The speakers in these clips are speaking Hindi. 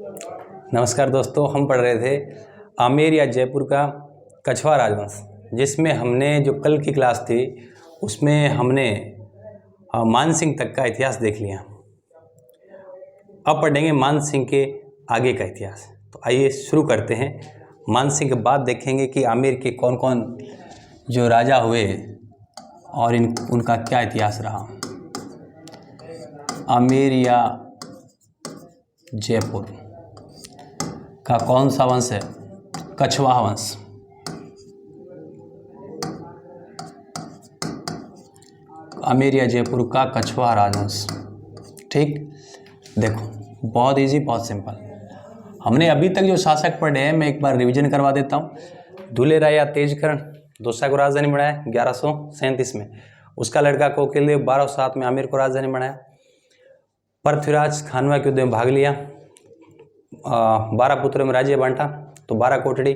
नमस्कार दोस्तों, हम पढ़ रहे थे आमेर या जयपुर का कछवाहा राजवंश, जिसमें हमने जो कल की क्लास थी उसमें हमने मानसिंह तक का इतिहास देख लिया। अब पढ़ेंगे मानसिंह के आगे का इतिहास। तो आइए शुरू करते हैं। मानसिंह के बाद देखेंगे कि आमेर के कौन कौन जो राजा हुए और उनका क्या इतिहास रहा। आमेर या जयपुर का कौन सा वंश है? कछवाहा वंश। आमेर या जयपुर का कछवाहा राजवंश। ठीक, देखो बहुत इजी, बहुत सिंपल। हमने अभी तक जो शासक पढ़े हैं मैं एक बार रिवीजन करवा देता हूँ। धुले राय या तेजकर्ण दोसा को राजधानी बनाया 1137 में। उसका लड़का कोकिलदेव 1207 में आमेर को राजधानी बनाया। पृथ्वीराज खानवा के युद्ध में भाग लिया। 12 पुत्रों में राज्य बांटा तो 12 कोटड़ी।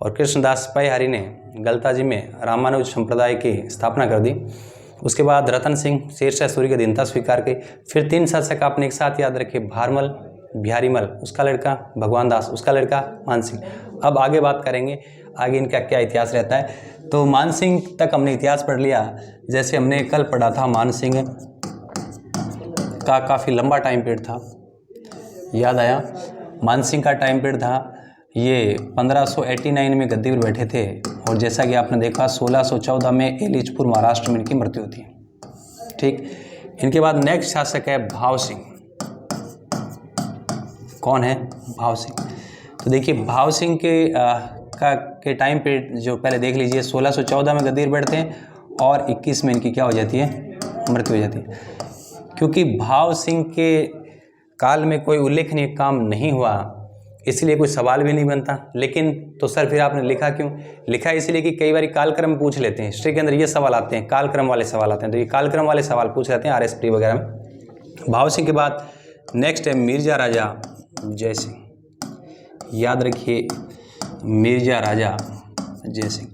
और कृष्णदास पयहारी ने गलताजी में रामानुज संप्रदाय की स्थापना कर दी। उसके बाद रतन सिंह शेरशाह सूरी की अधीनता स्वीकार की। फिर 3 शासक आपने एक साथ याद रखे, भारमल, बिहारीमल उसका लड़का, भगवान दास उसका लड़का, मानसिंह। अब आगे बात करेंगे आगे इनका क्या इतिहास रहता है। तो मानसिंह तक हमने इतिहास पढ़ लिया। जैसे हमने कल पढ़ा था, मानसिंह का काफ़ी लंबा टाइम पीरियड था, याद आया। मानसिंह का टाइम पीरियड था ये 1589 में गद्दी पर बैठे थे और जैसा कि आपने देखा 1614 में एलिचपुर महाराष्ट्र में इनकी मृत्यु होती है। ठीक, इनके बाद नेक्स्ट शासक है भाव सिंह। कौन है? भाव सिंह। तो देखिए भाव सिंह के टाइम पीरियड जो पहले देख लीजिए, 1614 में गद्दी पर बैठते हैं और 21 में इनकी क्या हो जाती है? मृत्यु हो जाती है। क्योंकि भाव सिंह के काल में कोई उल्लेखनीय काम नहीं हुआ, इसलिए कोई सवाल भी नहीं बनता। लेकिन तो सर फिर आपने लिखा क्यों? लिखा इसलिए कि कई बार कालक्रम पूछ लेते हैं, हिस्ट्री के अंदर ये सवाल आते हैं, कालक्रम वाले सवाल आते हैं। तो ये कालक्रम वाले सवाल पूछ लेते हैं RSP वगैरह में। भाव सिंह के बाद नेक्स्ट है मिर्जा राजा जय सिंह। याद रखिए, मिर्जा राजा जय सिंह।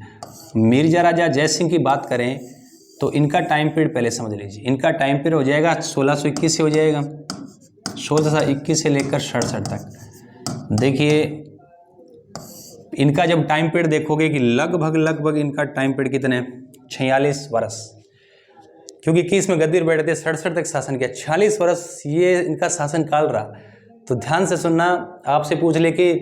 मिर्जा राजा जय सिंह की बात करें तो इनका टाइम पीरियड पहले समझ लीजिए। इनका टाइम पीरियड हो जाएगा 1621 से हो जाएगा, 1621 से लेकर 67 तक। देखिए इनका जब टाइम पीरियड देखोगे कि लगभग इनका टाइम पीरियड कितने? 46 वर्ष। क्योंकि 21 में गद्दी पर बैठे थे, 67 तक शासन किया, 46 वर्ष ये इनका शासन काल रहा। तो ध्यान से सुनना, आपसे पूछ ले कि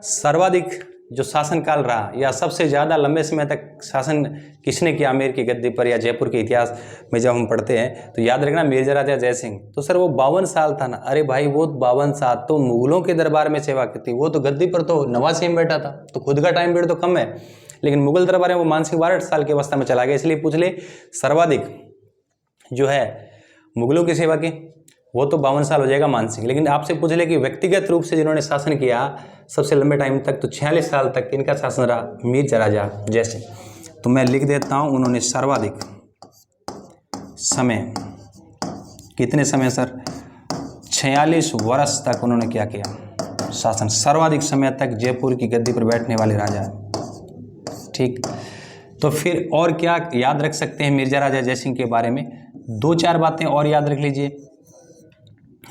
सर्वाधिक जो शासन काल रहा या सबसे ज़्यादा लंबे समय तक शासन किसने किया आमेर की गद्दी पर या जयपुर के इतिहास में जब हम पढ़ते हैं तो याद रखना मिर्जा राजा जय सिंह। तो सर वो 52 साल था ना? अरे भाई वो 52 साल तो मुगलों के दरबार में सेवा की थी, वो तो गद्दी पर तो नवासी में बैठा था, तो खुद का टाइम पीरियड तो कम है। लेकिन मुगल दरबार में वो मानसिंह 62 साल की अवस्था में चला गया, इसलिए पूछ ले सर्वाधिक जो है मुगलों की सेवा की वो तो 52 साल हो जाएगा मानसिंह। लेकिन आपसे पूछ ले कि व्यक्तिगत रूप से जिन्होंने शासन किया सबसे लंबे टाइम तक, तो 46 साल तक इनका शासन रहा मिर्जा राजा जय सिंह। तो मैं लिख देता हूं, उन्होंने सर्वाधिक समय, कितने समय सर? 46 वर्ष तक उन्होंने क्या किया? शासन। सर्वाधिक समय तक जयपुर की गद्दी पर बैठने वाले राजा। ठीक, तो फिर और क्या याद रख सकते हैं मिर्जा राजा जय सिंह के बारे में? 2-4 बातें और याद रख लीजिए।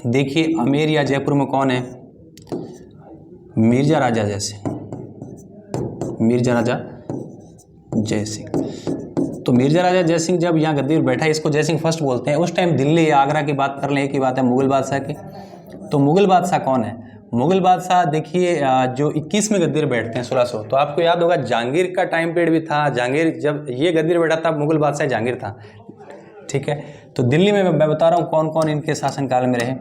देखिए आमेर या जयपुर में कौन है? मिर्जा राजा जय सिंह। मिर्जा राजा जय सिंह। तो मिर्जा राजा जय सिंह जब यहाँ गद्दी पर बैठा, इसको जय सिंह फर्स्ट बोलते हैं। उस टाइम दिल्ली या आगरा की बात कर लें, एक ही बात है मुगल बादशाह की। तो मुगल बादशाह कौन है? मुगल बादशाह देखिए जो 21 में गद्दी पर बैठते हैं 1600, तो आपको याद होगा जहांगीर का टाइम पीरियड भी था। जहांगीर जब ये गद्दी पर बैठा था, मुगल बादशाह जहांगीर था। ठीक है, तो दिल्ली में मैं बता रहा हूँ कौन कौन इनके शासनकाल में रहे।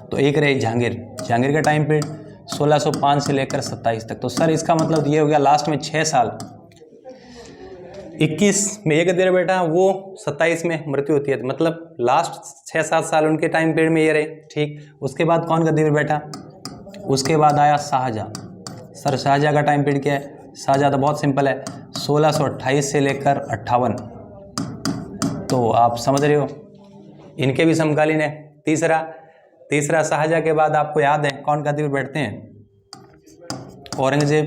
तो एक रहे जहांगीर। जहांगीर का टाइम पीरियड 1605 से लेकर 27 तक। तो सर इसका मतलब ये हो गया लास्ट में 6 साल। 21 में एक गद्दी पर बैठा, वो 27 में मृत्यु होती है, तो मतलब लास्ट 6-7 साल उनके टाइम पीरियड में ये रहे। ठीक, उसके बाद कौन गद्दी पर बैठा? उसके बाद आया शाहजहाँ। सर शाहजहाँ का टाइम पीरियड क्या है? शाहजहाँ तो बहुत सिंपल है, 1628 से लेकर 58। तो आप समझ रहे हो इनके भी समकालीन है। तीसरा शाहजहाँ के बाद आपको याद है कौन गद्दी पर बैठते हैं? औरंगजेब।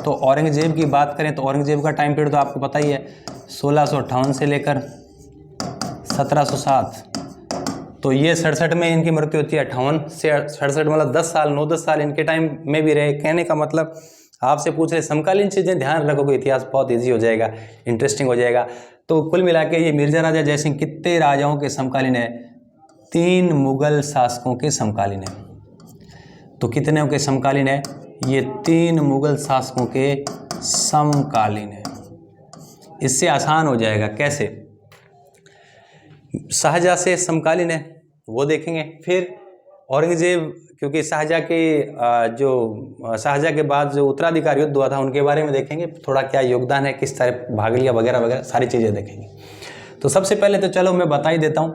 तो औरंगजेब की बात करें तो औरंगजेब का टाइम पीरियड तो आपको पता ही है, 1658 से लेकर 1707। तो ये 67 में इनकी मृत्यु होती है। 58 से 67 मतलब 10 साल, 9-10 साल इनके टाइम में भी रहे। कहने का मतलब आपसे पूछ रहे समकालीन चीज़ें ध्यान रखोगे, इतिहास बहुत ईजी हो जाएगा, इंटरेस्टिंग हो जाएगा। तो कुल मिला के ये मिर्जा राजा जयसिंह कितने राजाओं के समकालीन है? 3 मुगल शासकों के समकालीन है। तो कितने के समकालीन है? ये 3 मुगल शासकों के समकालीन है। इससे आसान हो जाएगा। कैसे? शाहजहाँ से समकालीन है वो देखेंगे, फिर औरंगजेब, क्योंकि शाहजहाँ के बाद जो उत्तराधिकारी युद्ध हुआ था उनके बारे में देखेंगे, थोड़ा क्या योगदान है, किस तरह भाग लिया वगैरह वगैरह, सारी चीज़ें देखेंगे। तो सबसे पहले तो चलो मैं बता ही देता हूँ,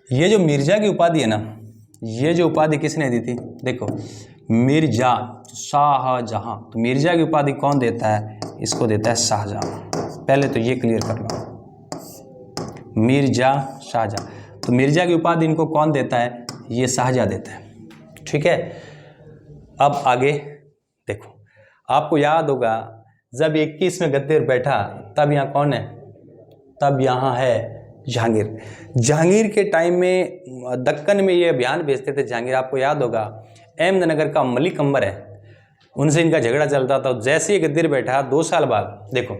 ये जो मिर्जा की उपाधि है ना, ये जो उपाधि किसने दी थी? देखो, मिर्जा, शाहजहाँ। तो मिर्जा की उपाधि कौन देता है? इसको देता है शाहजहाँ। पहले तो ये क्लियर कर लो, मिर्जा, शाहजहाँ। तो मिर्जा की उपाधि इनको कौन देता है? ये शाहजहाँ देता है। ठीक है। अब आगे देखो, आपको याद होगा जब 21 में गद्दी बैठा तब यहाँ कौन है? तब यहाँ है जहांगीर। जहांगीर के टाइम में दक्कन में ये अभियान भेजते थे जहांगीर। आपको याद होगा अहमदनगर का मलिक अंबर है, उनसे इनका झगड़ा चलता था। जैसे ही गद्दी बैठा 2 साल बाद, देखो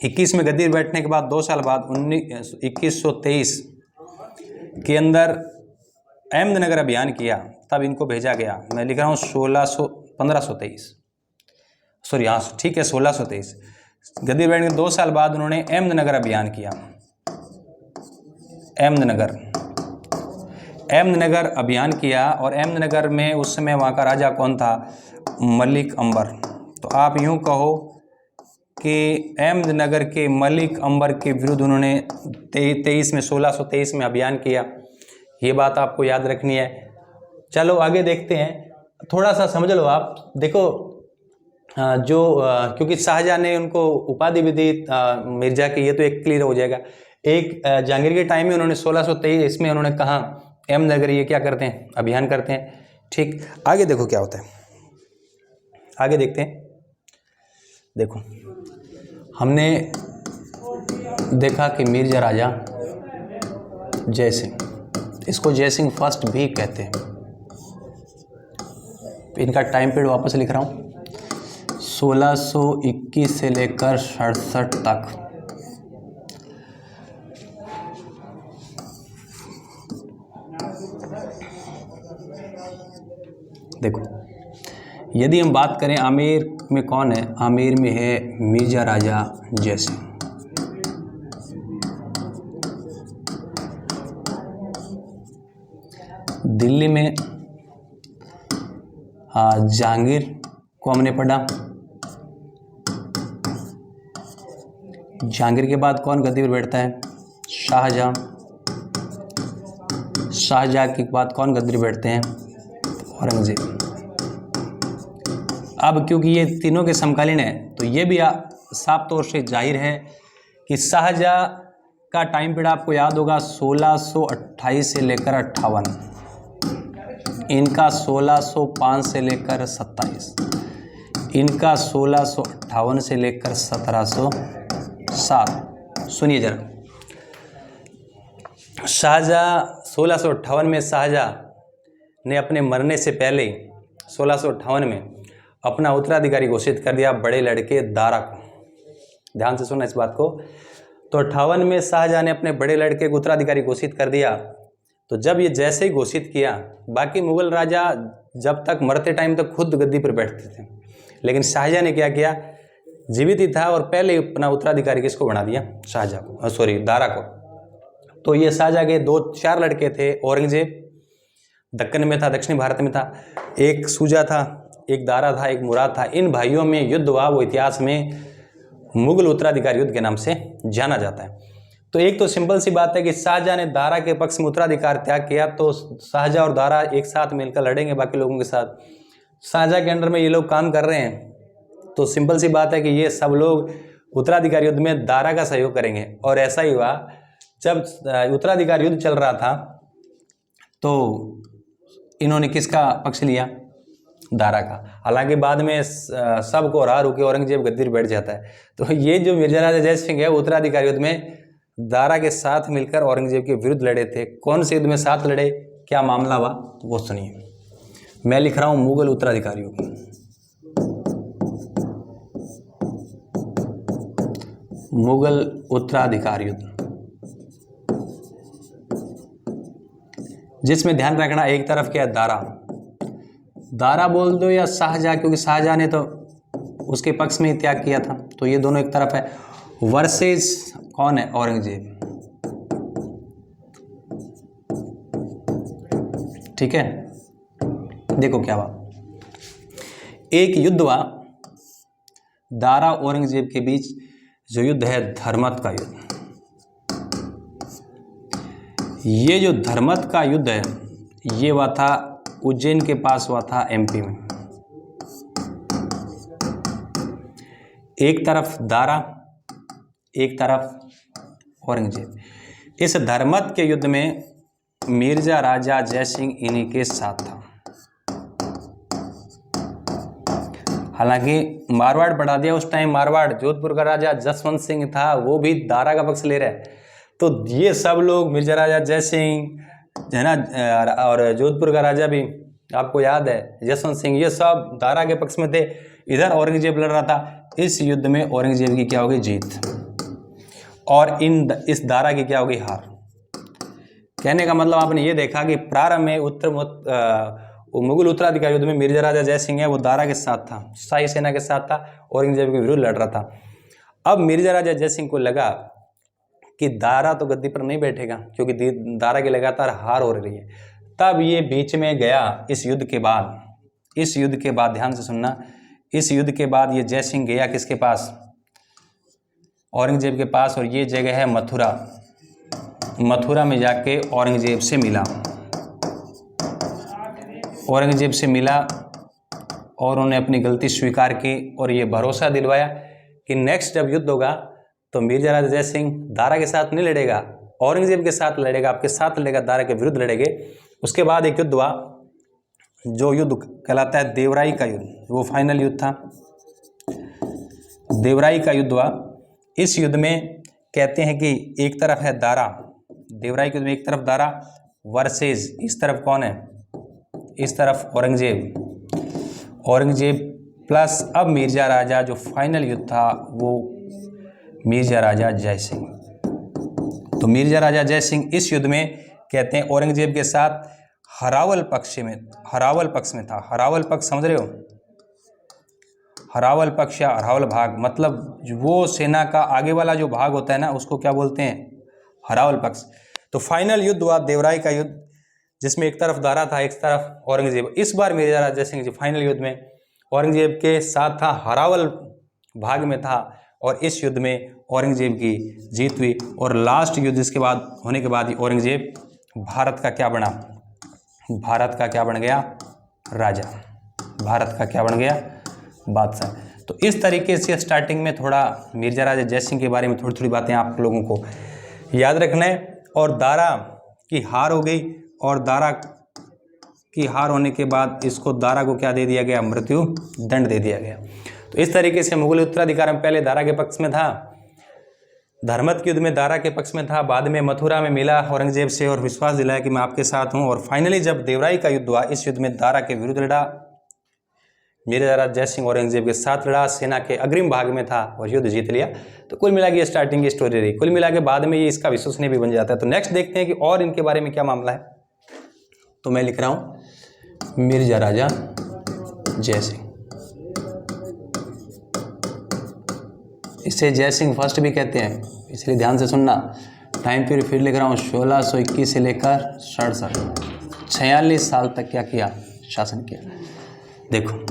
21 में गद्दी बैठने के बाद 2 साल बाद 2123 के अंदर अहमदनगर अभियान किया, तब इनको भेजा गया। मैं लिख रहा हूँ 1523, सॉरी हाँ ठीक है 1623। गद्दी बैठने के 2 साल बाद उन्होंने अहमदनगर अभियान किया। अहमदनगर अभियान किया, और अहमदनगर में उस समय वहाँ का राजा कौन था? मलिक अंबर। तो आप यूँ कहो कि अहमदनगर के मलिक अंबर के विरुद्ध उन्होंने 1623 में अभियान किया। ये बात आपको याद रखनी है। चलो आगे देखते हैं, थोड़ा सा समझ लो आप। देखो क्योंकि शाहजहाँ ने उनको उपाधि भी दी मिर्जा की, ये तो एक क्लियर हो जाएगा। एक जहांगीर के टाइम में उन्होंने 1623 में उन्होंने कहा अहमदनगर ये क्या करते हैं? अभियान करते हैं। ठीक, आगे देखो क्या होता है, आगे देखते हैं। देखो हमने देखा कि मिर्जा राजा जयसिंह, इसको जयसिंह फर्स्ट भी कहते हैं। इनका टाइम पीरियड वापस लिख रहा हूँ, 1621 से लेकर 67 तक। देखो यदि हम बात करें आमेर में कौन है? आमेर में है मिर्जा राजा जयसिंह। दिल्ली में जहांगीर को हमने पढ़ा। जहांगीर के बाद कौन गद्दी पर बैठता है? शाहजहाँ। शाहजहाँ के बाद कौन गद्दी पर बैठते हैं? औरंगजेब। अब क्योंकि ये तीनों के समकालीन है, तो ये भी साफ तौर से जाहिर है कि शाहजहाँ का टाइम पीरियड आपको याद होगा 1628 से लेकर 58, इनका 1605 से लेकर 27, इनका 1658 से लेकर 1707। सुनिए जरा, शाहजहाँ 1658 में शाहजहाँ ने अपने मरने से पहले 1658 में अपना उत्तराधिकारी घोषित कर दिया बड़े लड़के दारा को। ध्यान से सुनना इस बात को। तो 58 में शाहजहाँ ने अपने बड़े लड़के को उत्तराधिकारी घोषित कर दिया। तो जब ये जैसे ही घोषित किया, बाकी मुगल राजा जब तक मरते टाइम तक खुद गद्दी पर बैठते थे, लेकिन शाहजहाँ ने क्या किया? जीवित ही था और पहले ही अपना उत्तराधिकारी किसको बना दिया? शाहजहाँ, सॉरी दारा को। तो ये शाहजहाँ के 2-4 लड़के थे। औरंगजेब दक्कन में था, दक्षिणी भारत में था। एक सूजा था, एक दारा था, एक मुराद था। इन भाइयों में युद्ध हुआ, वो इतिहास में मुगल उत्तराधिकारी युद्ध के नाम से जाना जाता है। तो एक तो सिंपल सी बात है कि शाहजहाँ ने दारा के पक्ष में उत्तराधिकार त्याग किया, तो शाहजहाँ और दारा एक साथ मिलकर लड़ेंगे बाकी लोगों के साथ। शाहजहाँ के अंडर में ये लोग काम कर रहे हैं, तो सिंपल सी बात है कि ये सब लोग उत्तराधिकारी युद्ध में दारा का सहयोग करेंगे। और ऐसा ही हुआ, जब उत्तराधिकारी युद्ध चल रहा था तो इन्होंने किसका पक्ष लिया? दारा का। हालांकि बाद में सबको हरा के औरंगजेब गद्दी पर बैठ जाता है। तो ये जो मिर्जा राजा जयसिंह है उत्तराधिकारी युद्ध में दारा के साथ मिलकर औरंगजेब के विरुद्ध लड़े थे। कौन से युद्ध में साथ लड़े, क्या मामला हुआ, तो वो सुनिए। मैं लिख रहा हूं मुगल उत्तराधिकारियों की, मुगल उत्तराधिकार युद्ध, जिसमें ध्यान रखना एक तरफ क्या है, दारा, दारा बोल दो या शाहजहां, क्योंकि शाहजहां ने तो उसके पक्ष में ही त्याग किया था, तो ये दोनों एक तरफ है, वर्सेस कौन है, औरंगजेब। ठीक है, देखो क्या हुआ, एक युद्ध हुआ दारा औरंगजेब के बीच, जो युद्ध है धर्मत का युद्ध। ये जो धर्मत का युद्ध है ये हुआ था उज्जैन के पास, हुआ था एमपी में। एक तरफ दारा, एक तरफ औरंगजेब। इस धर्मत के युद्ध में मिर्जा राजा जयसिंह इन्हीं के साथ था। हालांकि मारवाड़ बढ़ा दिया उस टाइम, मारवाड़ जोधपुर का राजा जसवंत सिंह था, वो भी दारा का पक्ष ले रहा है। तो ये सब लोग, मिर्जा राजा जयसिंह है ना, और जोधपुर का राजा भी आपको याद है जसवंत सिंह, ये सब दारा के पक्ष में थे। इधर औरंगजेब लड़ रहा था। इस युद्ध में औरंगजेब की क्या हो गई, जीत, और इस दारा की क्या हो गई, हार। कहने का मतलब आपने ये देखा कि प्रारंभ में मुगल उत्तराधिकार युद्ध में मिर्जा राजा जयसिंह है वो दारा के साथ था, शाही सेना के साथ था, औरंगजेब के विरुद्ध लड़ रहा था। अब मिर्जा राजा जयसिंह को लगा कि दारा तो गद्दी पर नहीं बैठेगा, क्योंकि दारा की लगातार हार हो रही है। तब ये बीच में गया इस युद्ध के बाद, ध्यान से सुनना, इस युद्ध के बाद ये जयसिंह गया किसके पास, औरंगजेब के पास, और ये जगह है मथुरा। मथुरा में जाके औरंगजेब से मिला, औरंगजेब से मिला और उन्हें अपनी गलती स्वीकार की और ये भरोसा दिलवाया कि नेक्स्ट जब युद्ध होगा तो मिर्जा राजा जयसिंह दारा के साथ नहीं लड़ेगा, औरंगजेब के साथ लड़ेगा, आपके साथ लड़ेगा, दारा के विरुद्ध लड़ेंगे। उसके बाद एक युद्ध हुआ, जो युद्ध कहलाता है देवराई का युद्ध, वो फाइनल युद्ध था, देवराई का युद्ध हुआ। इस युद्ध में कहते हैं कि एक तरफ है दारा, देवराई के युद्ध में एक तरफ दारा वर्सेस, इस तरफ कौन है, इस तरफ औरंगजेब, औरंगजेब प्लस अब मिर्जा राजा, जो फाइनल युद्ध था वो मिर्जा राजा जयसिंह। तो मिर्जा राजा जयसिंह इस युद्ध में कहते हैं औरंगजेब के साथ हरावल पक्ष में था। हरावल पक्ष समझ रहे हो, हरावल पक्ष या हरावल भाग, मतलब वो सेना का आगे वाला जो भाग होता है ना, उसको क्या बोलते हैं, हरावल पक्ष। तो फाइनल युद्ध हुआ देवराई का युद्ध, जिसमें एक तरफ दारा था, एक तरफ औरंगजेब। इस बार मिर्जा राजा जयसिंह जी फाइनल युद्ध में औरंगजेब के साथ था, हरावल भाग में था, और इस युद्ध में औरंगजेब की जीत हुई। और लास्ट युद्ध इसके बाद होने के बाद ही औरंगजेब भारत का क्या बना, भारत का क्या बन गया, राजा, भारत का क्या बन गया, बादशाह। तो इस तरीके से स्टार्टिंग में थोड़ा मिर्जा राजा जयसिंह के बारे में थोड़ी थोड़ी बातें आप लोगों को याद रखना है। और दारा की हार हो गई, और दारा की हार होने के बाद इसको, दारा को क्या दे दिया गया, मृत्यु दंड दे दिया गया। तो इस तरीके से मुगल उत्तराधिकार में पहले दारा के पक्ष में था, धर्मत के युद्ध में दारा के पक्ष में था, बाद में मथुरा में मिला औरंगजेब से और विश्वास दिलाया कि मैं आपके साथ हूं, और फाइनली जब देवराई का युद्ध हुआ, इस युद्ध में दारा के विरुद्ध लड़ा, मिर्जा राजा जयसिंह औरंगजेब के साथ लड़ा, सेना के अग्रिम भाग में था और युद्ध जीत लिया। तो कुल मिला के ये स्टार्टिंग की स्टोरी रही। कुल मिला के बाद में ये इसका विश्वसनीय भी बन जाता है। तो नेक्स्ट देखते हैं कि और इनके बारे में क्या मामला है। तो मैं लिख रहा हूँ मिर्जा राजा जयसिंह, इसे जयसिंह फर्स्ट भी कहते हैं, इसलिए ध्यान से सुनना। टाइम पीरियड फिर लिख रहा हूँ 1621 से लेकर 67, 46 साल तक क्या किया, शासन किया। देखो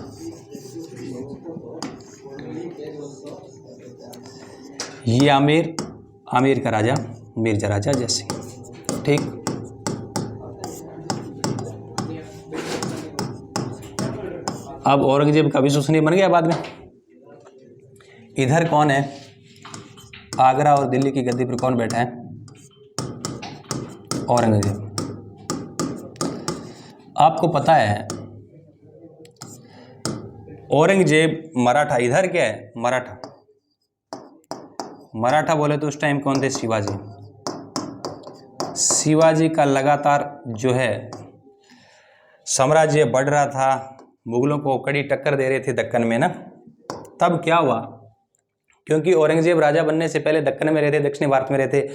ये आमेर का राजा मिर्जा राजा जयसिंह, ठीक। अब औरंगजेब का विश्वसनीय बन गया बाद में। इधर कौन है, आगरा और दिल्ली की गद्दी पर कौन बैठा है, औरंगजेब। आपको पता है औरंगजेब मराठा, इधर क्या है, मराठा, मराठा बोले तो उस टाइम कौन थे, शिवाजी। शिवाजी का लगातार जो है साम्राज्य बढ़ रहा था, मुगलों को कड़ी टक्कर दे रहे थे दक्कन में ना, तब क्या हुआ, क्योंकि औरंगजेब राजा बनने से पहले दक्कन में रहते, दक्षिणी भारत में रहते,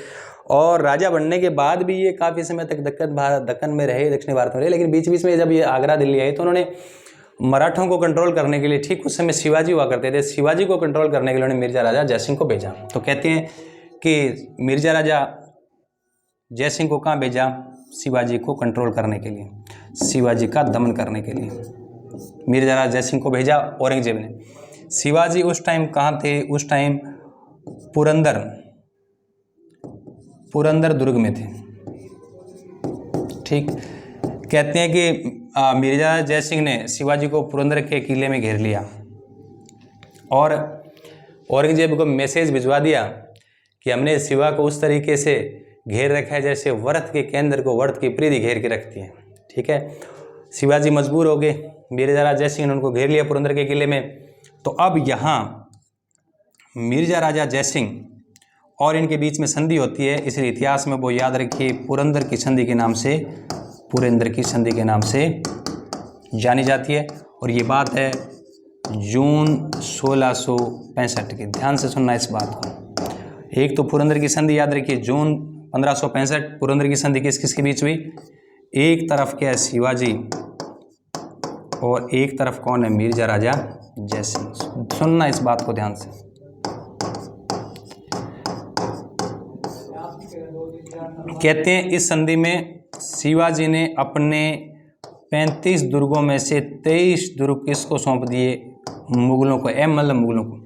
और राजा बनने के बाद भी ये काफ़ी समय तक दक्कन में रहे, दक्षिणी भारत में रहे, लेकिन बीच बीच में जब ये आगरा दिल्ली आए तो उन्होंने मराठों को कंट्रोल करने के लिए, ठीक उस समय शिवाजी हुआ करते थे, शिवाजी को कंट्रोल करने के लिए उन्होंने मिर्जा राजा जयसिंह को भेजा। तो कहते हैं कि मिर्जा राजा जयसिंह को कहाँ भेजा, शिवाजी को कंट्रोल करने के लिए, शिवाजी का दमन करने के लिए मिर्जा राजा जयसिंह को भेजा औरंगजेब ने। शिवाजी उस टाइम कहाँ थे, उस टाइम पुरंदर दुर्ग में थे। ठीक, कहते हैं कि मिर्जा जयसिंह ने शिवाजी को पुरंदर के किले में घेर लिया और औरंगजेब को मैसेज भिजवा दिया कि हमने शिवा को उस तरीके से घेर रखा है जैसे व्रत के केंद्र को व्रत की परिधि घेर के रखती है। ठीक है, शिवाजी मजबूर हो गए, मिर्जा राजा जयसिंह ने उनको घेर लिया पुरंदर के किले में। तो अब यहाँ मिर्जा राजा जयसिंह और इनके बीच में संधि होती है, इसलिए इतिहास में वो याद रखिए पुरंदर की संधि के नाम से, पुरंदर की संधि के नाम से जानी जाती है। और ये बात है जून 1665 की, ध्यान से सुनना इस बात को। एक तो पुरंदर की संधि याद रखिए, जून 1565 पुरंदर की संधि किस किस के बीच हुई, एक तरफ क्या है शिवाजी और एक तरफ कौन है, मिर्जा राजा जयसिंह। सुनना इस बात को ध्यान से। कहते हैं इस संधि में शिवाजी ने अपने 35 दुर्गों में से 23 दुर्ग किसको सौंप दिए, मुगलों को, मतलब मुगलों को।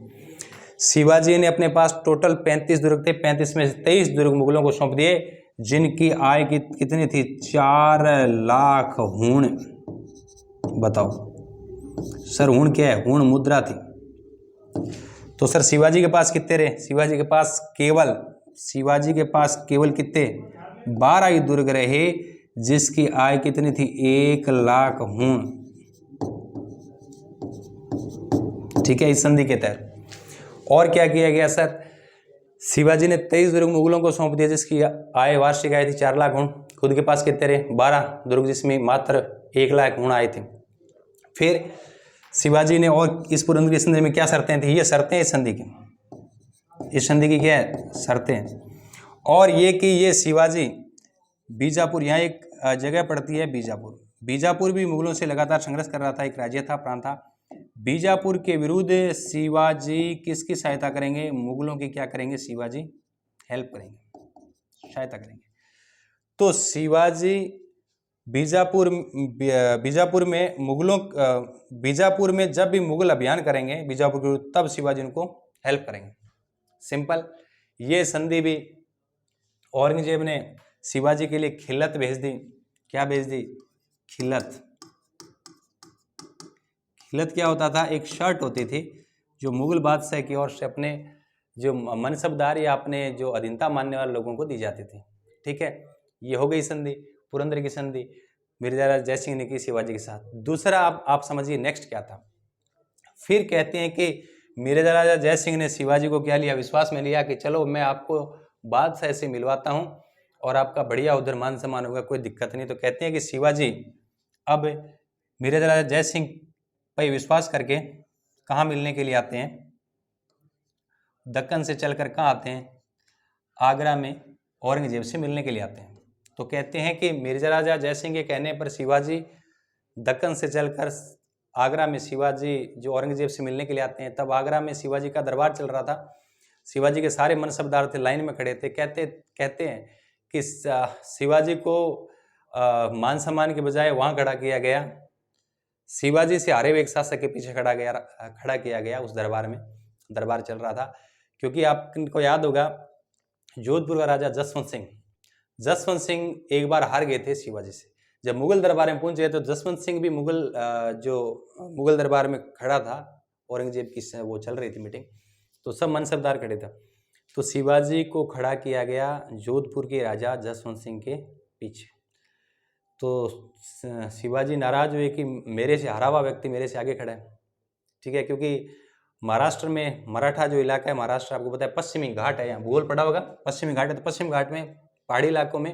शिवाजी ने अपने पास टोटल 35 दुर्ग थे, 35 में से 23 दुर्ग मुगलों को सौंप दिए, जिनकी आय की कितनी थी, 4 लाख हूण। बताओ सर, हूण क्या है, हूण मुद्रा थी। तो सर शिवाजी के पास कितने रहे, शिवाजी के पास केवल कितने, 12 ही दुर्ग रहे, जिसकी आय कितनी थी, 1 लाख हूण। ठीक है, इस संधि के तहत। और क्या किया गया सर, शिवाजी ने 23 दुर्ग मुगलों को सौंप दिया, जिसकी आय वार्षिक आय थी 4 लाख हूण। खुद के पास कितने रहे, 12 दुर्ग, जिसमें मात्र 1 लाख हूण आए थे। फिर शिवाजी ने, और इस पुरंदर की संधि में क्या शर्तें थी, ये शर्तें इस संधि की, इस संधि की क्या है, शर्तें। और ये कि ये शिवाजी बीजापुर, यहाँ एक जगह पड़ती है बीजापुर, बीजापुर भी मुगलों से लगातार संघर्ष कर रहा था, एक राज्य था, प्रांत था। बीजापुर के विरुद्ध शिवाजी किसकी सहायता करेंगे, मुगलों की क्या करेंगे, शिवाजी हेल्प करेंगे, सहायता करेंगे। तो शिवाजी बीजापुर में मुगलों, बीजापुर में जब भी मुगल अभियान करेंगे बीजापुर के विरुद्ध, तब शिवाजी उनको हेल्प करेंगे। सिंपल। ये संधि भी औरंगजेब ने शिवाजी के लिए खिल्लत भेज दी। क्या भेज दी, खिल्लत। खिल्लत क्या होता था, एक शर्ट होती थी जो मुगल बादशाह की ओर से अपने जो मनसबदार या अपने जो अधीनता मानने वाले लोगों को दी जाती थी। ठीक है, ये हो गई संधि, पुरंदर की संधि मिर्जा राजा जयसिंह ने की शिवाजी के साथ। दूसरा आप समझिए नेक्स्ट क्या था। फिर कहते हैं कि मिर्जा राजा जयसिंह ने शिवाजी को क्या लिया, विश्वास में लिया कि चलो मैं आपको बादशाह से मिलवाता हूँ और आपका बढ़िया उधर मान सम्मान होगा, कोई दिक्कत नहीं। तो कहते हैं कि शिवाजी अब मिर्जा राजा जयसिंह पर विश्वास करके कहाँ मिलने के लिए आते हैं, दक्कन से चलकर कहाँ आते हैं, आगरा में औरंगजेब से मिलने के लिए आते हैं। तो कहते हैं कि मिर्जा राजा जयसिंह के कहने पर शिवाजी दक्कन से चलकर आगरा में शिवाजी जो औरंगजेब से मिलने के लिए आते हैं। तब आगरा में शिवाजी का दरबार चल रहा था, शिवाजी के सारे मनसबदार थे, लाइन में खड़े थे। कहते हैं कि शिवाजी को मान सम्मान के बजाय वहाँ खड़ा किया गया, शिवाजी से हारे हुए एक शासक के पीछे खड़ा किया गया उस दरबार में। दरबार चल रहा था क्योंकि आपको याद होगा जोधपुर का राजा जसवंत सिंह एक बार हार गए थे शिवाजी से। जब मुगल दरबार में पहुंचे तो जसवंत सिंह भी मुगल दरबार में खड़ा था, औरंगजेब की वो चल रही थी मीटिंग, तो सब मनसबदार खड़े थे। तो शिवाजी को खड़ा किया गया जोधपुर के राजा जसवंत सिंह के पीछे। तो शिवाजी नाराज हुए कि मेरे से हारा हुआ व्यक्ति मेरे से आगे खड़ा है। ठीक है, क्योंकि महाराष्ट्र में मराठा जो इलाका है, महाराष्ट्र आपको पता है पश्चिमी घाट है, यहाँ भूगोल पड़ा होगा, पश्चिमी घाट है। तो पश्चिम घाट में पहाड़ी इलाकों में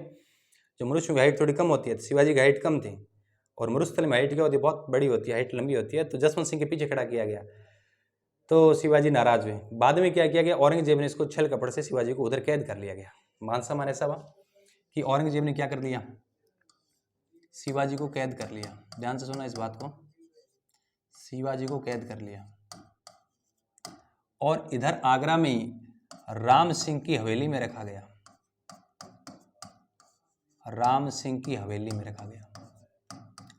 जो मरुस्थल में हाइट थोड़ी कम होती है, तो शिवाजी की हाइट कम थी, और मरुस्थल में हाइट क्या होती है, बहुत बड़ी होती है, हाइट लंबी होती है। तो जसवंत सिंह के पीछे खड़ा किया गया, तो शिवाजी नाराज हुए। बाद में क्या किया गया, औरंगजेब ने इसको छल कपट से शिवाजी को उधर कैद कर लिया गया। मान सम्मान ऐसा हुआ कि औरंगजेब ने क्या कर दिया, शिवाजी को कैद कर लिया। ध्यान से सुना इस बात को, शिवाजी को कैद कर लिया। और इधर आगरा में ही राम सिंह की हवेली में रखा गया, राम सिंह की हवेली में रखा गया।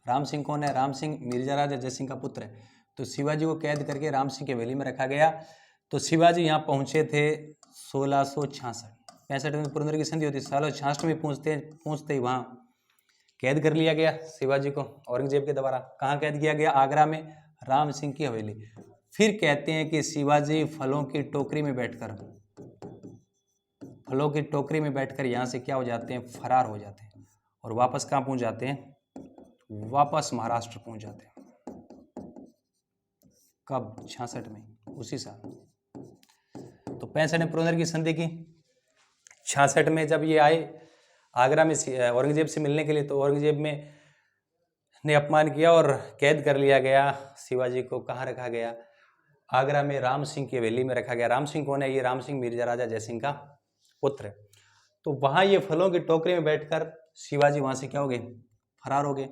राम सिंह कौन है, राम सिंह मिर्जा राजा जय सिंह का पुत्र है। तो शिवाजी को कैद करके राम सिंह की हवेली में रखा गया। तो शिवाजी यहाँ पहुंचे थे 1666, 65 में पुरंदर की संधि होती, 1666 में पहुंचते ही वहाँ कैद कर लिया गया शिवाजी को औरंगजेब के द्वारा। कहाँ कैद किया गया, आगरा में राम सिंह की हवेली। फिर कहते हैं कि शिवाजी फलों की टोकरी में बैठकर, फलों की टोकरी में बैठकर यहाँ से क्या हो जाते हैं, फरार हो जाते हैं। और वापस कहाँ पहुँच जाते हैं, वापस महाराष्ट्र पहुँच जाते हैं। कब, 66 में, उसी साल। तो 65 में पुरंदर की संधि की, 66 में जब ये आए आगरा में औरंगजेब से मिलने के लिए, तो औरंगजेब में ने अपमान किया और कैद कर लिया गया शिवाजी को। कहाँ रखा गया, आगरा में राम सिंह की हवेली में रखा गया। राम सिंह कौन है, ये राम सिंह मिर्जा राजा जय सिंह का पुत्र है। तो वहाँ ये फलों की टोकरी में बैठकर शिवाजी वहाँ से क्या हो गए, फरार हो गए।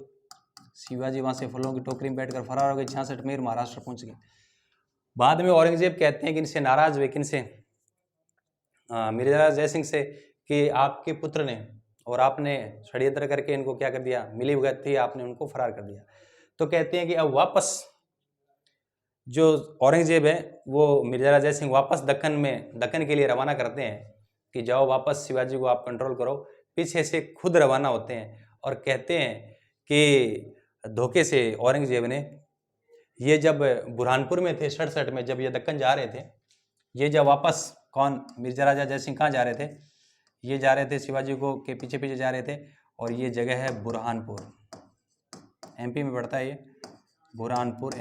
शिवाजी वहाँ से फलों की टोकरी में बैठकर फरार हो गए, 66 में महाराष्ट्र पहुँच गए। बाद में औरंगजेब कहते हैं कि इनसे नाराज हुए, किनसे, मिर्जा राजा जय सिंह से, कि आपके पुत्र ने और आपने षड्यंत्र करके इनको क्या कर दिया, मिली भगत थी, आपने उनको फरार कर दिया। तो कहते हैं कि अब वापस जो औरंगजेब है वो मिर्जा राजा जय सिंह वापस दक्कन के लिए रवाना करते हैं कि जाओ वापस शिवाजी को आप कंट्रोल करो। पीछे से खुद रवाना होते हैं और कहते हैं कि धोखे से औरंगजेब ने, ये जब बुरहानपुर में थे 67 में, जब ये दक्कन जा रहे थे, ये जब वापस कौन, मिर्जा राजा जय सिंह कहाँ जा रहे थे, ये जा रहे थे शिवाजी को के पीछे पीछे जा रहे थे। और ये जगह है बुरहानपुर, एमपी में पड़ता है ये, बुरहानपुर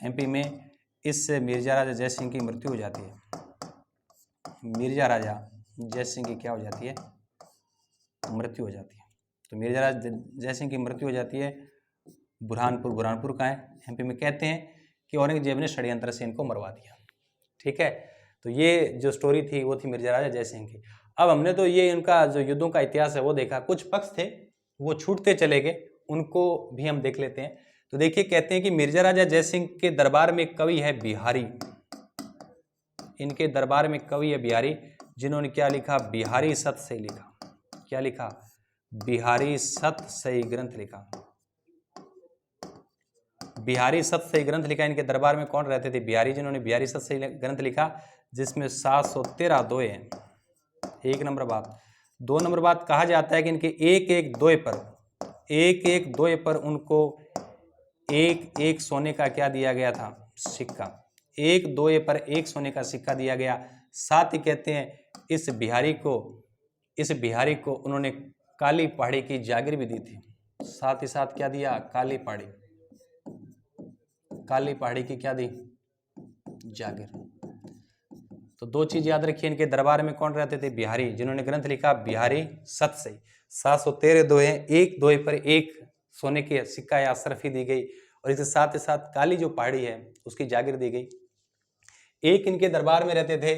एमपी में इस मिर्जा राजा जय सिंह की मृत्यु हो जाती है। मिर्जा राजा जय सिंह की क्या हो जाती है, मृत्यु हो जाती है। तो मिर्जा राजा जय सिंह की मृत्यु हो जाती है बुरहानपुर का है, एमपी में। कहते हैं कि औरंगजेब ने षड्यंत्र से इनको मरवा दिया। ठीक है, तो ये जो स्टोरी थी वो थी मिर्जा राजा जय सिंह की। अब हमने तो ये इनका जो युद्धों का इतिहास है वो देखा, कुछ पक्ष थे वो छूटते चले गए, उनको भी हम देख लेते हैं। तो देखिए, कहते हैं कि मिर्जा राजा जय सिंह के दरबार में कवि है बिहारी, इनके दरबार में कवि है बिहारी, जिन्होंने क्या लिखा, बिहारी सत सही लिखा। क्या लिखा, बिहारी सत सही ग्रंथ लिखा। बिहारी सत सही ग्रंथ लिखा। इनके दरबार में कौन रहते थे, बिहारी, जिन्होंने बिहारी सत सही ग्रंथ लिखा, जिसमें 713 दोहे हैं। एक नंबर बात। 2 नंबर बात, कहा जाता है कि इनके एक एक दोहे पर उनको एक सोने का क्या दिया गया था, सिक्का। एक दोहे पर एक सोने का सिक्का दिया गया। साथ ही कहते हैं इस बिहारी को उन्होंने काली पहाड़ी की जागीर भी दी थी। साथ ही साथ क्या दिया, काली पहाड़ी की क्या दी, जागीर। तो 2 चीज याद रखिए, इनके दरबार में कौन रहते थे, बिहारी, जिन्होंने ग्रंथ लिखा बिहारी सत सही। 713 दोहे, एक दोहे पर एक सोने के सिक्का या सरफी दी गई, और इसके साथ ही साथ काली जो पहाड़ी है उसकी जागीर दी गई। एक इनके दरबार में रहते थे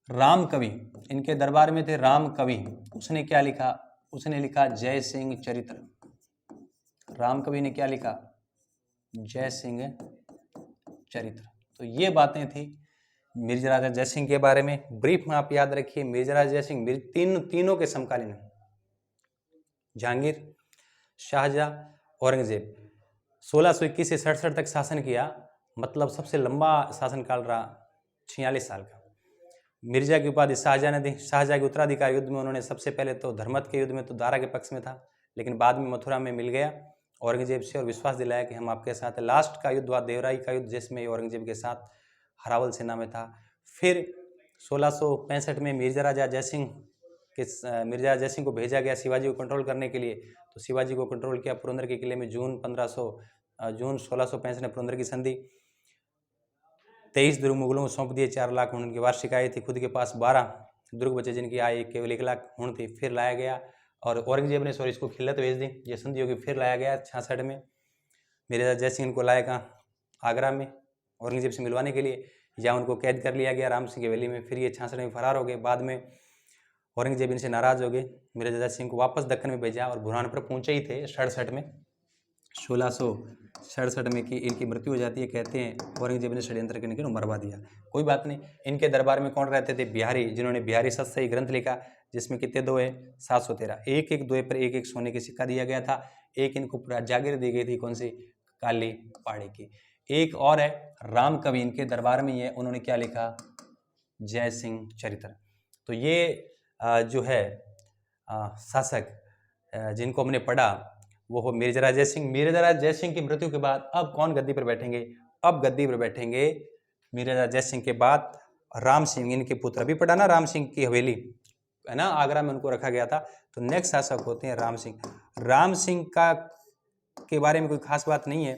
राम कवि, इनके दरबार में थे राम कवि। उसने क्या लिखा, उसने लिखा जय सिंह चरित्र। राम कवि ने क्या लिखा, जय सिंह चरित्र। तो ये बातें थी मिर्जा राजा जय सिंह के बारे में। ब्रीफ में आप याद रखिए, मिर्जा राजा जय सिंह तीनों के समकालीन हैं, जहांगीर, शाहजहां, औरंगजेब। 1621 से 67 तक शासन किया, मतलब सबसे लंबा शासनकाल रहा, 46 साल का। मिर्जा की उपाधि शाहजहां ने दी। शाहजहां के उत्तराधिकार युद्ध में उन्होंने सबसे पहले तो धर्मत के युद्ध में तो दारा के पक्ष में था, लेकिन बाद में मथुरा में मिल गया औरंगजेब से और विश्वास दिलाया कि हम आपके साथ। लास्ट का युद्ध हुआ देवराई का युद्ध, जिसमें औरंगजेब के साथ हरावल सेना में था। फिर 1665 में मिर्जा राजा जय सिंह को भेजा गया शिवाजी को कंट्रोल करने के लिए। तो शिवाजी को कंट्रोल किया पुरंदर के किले में। जून 1665 ने पुरंदर की संधि 23 दुर्ग मुगलों को सौंप दिए। 4 लाख उनकी वार्षिक आय थी, खुद के पास 12 दुर्ग बचे जिनकी आय केवल 1 लाख हुण थी, फिर लाया गया। और औरंगजेब ने सॉरी इसको खिल्लत भेज दी, ये संधि होगी, फिर लाया गया 66 में। मिर्ज़ा जय सिंह इनको लाया कहाँ, आगरा में, औरंगजेब से मिलवाने के लिए, या उनको कैद कर लिया गया राम सिंह की हवेली में। फिर ये 66 में फरार हो गए। बाद में औरंगजेब इनसे नाराज़ हो गए, मिर्ज़ा जय सिंह को वापस दक्कन में भेजा और बुरहानपुर पहुँचे ही थे 67 में, 1667 में कि इनकी मृत्यु हो जाती है। कहते हैं औरंगजेब ने षड्यंत्र करके इनको मरवा दिया। कोई बात नहीं। इनके दरबार में कौन रहते थे, बिहारी, जिन्होंने बिहारी सतसई ग्रंथ लिखा, जिसमें कितने दो है, 713। एक एक दोहे पर एक एक सोने की सिक्का दिया गया था। एक इनको पूरा जागीर दी गई थी, कौन सी, काली पहाड़ी की। एक और है राम कवि, इनके दरबार में ही है, उन्होंने क्या लिखा, जय सिंह चरित्र। तो ये जो है शासक जिनको हमने पढ़ा वो हो मिर्ज़ा जय सिंह। मिर्ज़ा जय सिंह की मृत्यु के बाद अब कौन गद्दी पर बैठेंगे, अब गद्दी पर बैठेंगे मिर्ज़ा जय सिंह के बाद राम सिंह, इनके पुत्र। अभी पढ़ा ना राम सिंह की हवेली है ना, आगरा में उनको रखा गया था। तो नेक्स्ट शासक होते हैं राम सिंह। राम सिंह का के बारे में कोई खास बात नहीं है।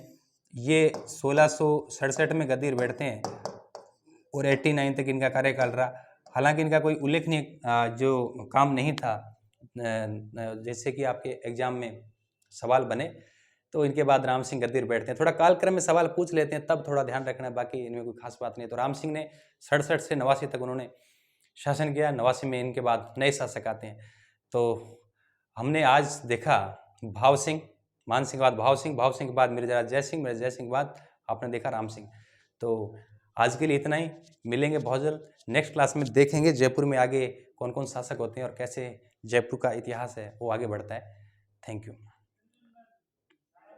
ये 1667 में गद्दी पर बैठते हैं और 89 तक इनका कार्यकाल रहा। हालांकि इनका कोई उल्लेखनीय जो काम नहीं था, जैसे कि आपके एग्जाम में सवाल बने, तो इनके बाद राम सिंह गद्दी पर बैठते हैं। थोड़ा कालक्रम में सवाल पूछ लेते हैं, तब थोड़ा ध्यान रखना, बाकी इनमें कोई खास बात नहीं। तो राम सिंह ने 67 से 89 तक उन्होंने शासन किया। 89 में इनके बाद नए शासक आते हैं। तो हमने आज देखा भाव सिंह, मान सिंह के बाद भाव सिंह, भाव सिंह के बाद मिर्ज़ा जय सिंह, मिर्ज़ा जय सिंह के बाद आपने देखा राम सिंह। तो आज के लिए इतना ही, मिलेंगे बहुत जल्द। नेक्स्ट क्लास में देखेंगे जयपुर में आगे कौन कौन शासक होते हैं और कैसे जयपुर का इतिहास है वो आगे बढ़ता है। Thank you.